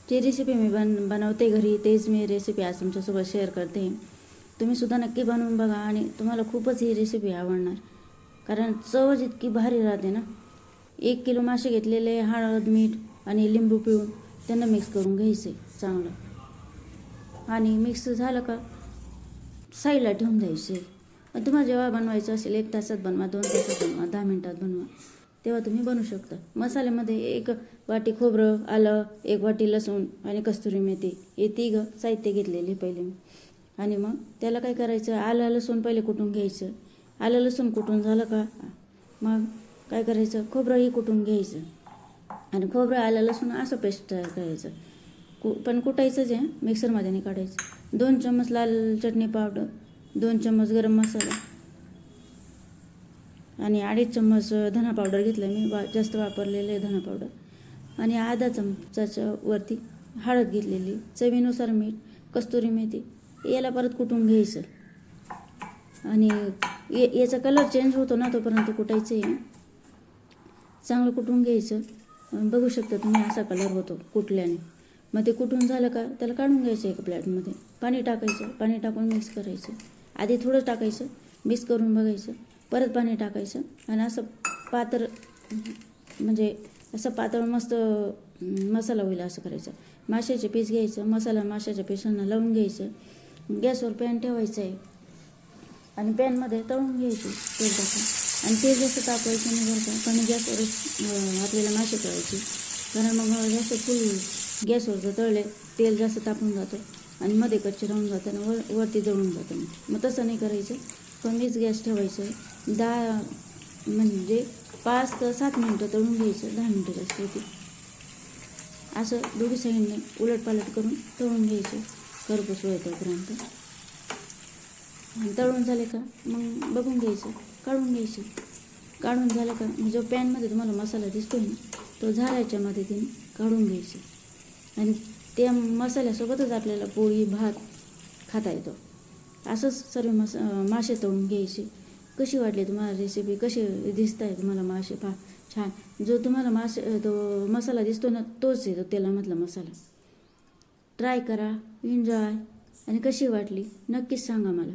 जी recipe मी बनवते घरी तेच मी रेसिपी आज तुमच्यासोबत शेअर करते. तुम्ही सुद्धा नक्की बनवून बघा आणि तुम्हाला खूपच ही रेसिपी आवडणार. कारण चवच इतकी भारी राहते ना. 1 किलो मासे घेतलेले, हळद मीठ आणि लिंबू पिळून त्यांना मिक्स करून घ्यायचे चांगलं. आणि मिक्स झालं का साईडला ठेवून द्यायचे. आणि तुम्हाला जेव्हा बनवायचं असेल 1 तासात बनवा, 2 तासात बनवा, 10 मिनिटात बनवा, तेव्हा तुम्ही बनवू शकता. मसाल्यामध्ये 1 वाटी खोबरं, आलं, 1 वाटी लसूण आणि कस्तुरी मेथी हे 3 साहित्य घेतलेले पहिले मी. आणि मग त्याला काय करायचं, आलं लसूण पहिले कुटून घ्यायचं. आलं लसूण कुटून झालं का मग काय करायचं, खोबरंही कुटून घ्यायचं. आणि खोबरं आलं लसूण असं पेस्ट तयार करायचं. पण कुटायचं जे मिक्सरमध्ये नाही काढायचं. 2 चम्मच लाल चटणी पावडर, 2 चम्मच गरम मसाला आणि 2.5 चम्मच धना पावडर घेतलं मी, जास्त वापरलेलं आहे धना पावडर. आणि अर्धा चमचाच्या वरती हळद घेतलेली, चवीनुसार मीठ, कस्तुरी मेथी याला परत कुटून घ्यायचं. आणि याचा कलर चेंज होतो ना तोपर्यंत कुटायचं आहे. चांगलं कुटून घ्यायचं. बघू शकता तुम्ही असा कलर होतो कुटल्याने. मग ते कुटून झालं का त्याला काढून घ्यायचं एका प्लेटमध्ये. पाणी टाकायचं, पाणी टाकून मिक्स करायचं. आधी थोडं टाकायचं, मिक्स करून बघायचं, परत पाणी टाकायचं. आणि असं पातळ म्हणजे असं पातळ मस्त मसाला होईल असं करायचं. माशाचे पीस घ्यायचं, मसाला माशाच्या पिसांना लावून घ्यायचं. गॅसवर पॅन ठेवायचं आहे आणि पॅनमध्ये तळून घ्यायचे तेल टाकून. आणि तेल जास्त तापवायचं नाही बरं का, कमी गॅसवरच आपल्याला मासे तळायचे. कारण मग जास्त फुल गॅसवर जर तळले तेल जास्त तापून जातं आणि मध्ये कच्चे राहून जातं आणि वरती जळून जातं. मग तसं नाही करायचं, कमीच गॅस ठेवायचं. 5 ते 7 मिनटं तळून घ्यायचं, 10 मिनटं जास्त होती. असं दोन्ही साईडने उलटपालट करून तळून घ्यायचं खरपूस होईपर्यंत. तळून झाले का मग बघून घ्यायचं, काढून घ्यायचे. काढून झालं का मग जो पॅनमध्ये तुम्हाला मसाला दिसतो ना तो झाऱ्याच्या मदतीने काढून घ्यायचे. आणि त्या मसाल्यासोबतच आपल्याला पोळी भात खाता येतो. असंच सर्व मासे तळून घ्यायचे. कशी वाटली तुम्हाला रेसिपी, कसे दिसत आहे तुम्हाला मासे? पहा छान. जो तुम्हाला तो मसाला दिसतो ना तोच आहे तो तेलामधला मसाला. ट्राय करा, एन्जॉय. आणि कशी वाटली नक्कीच सांगा मला.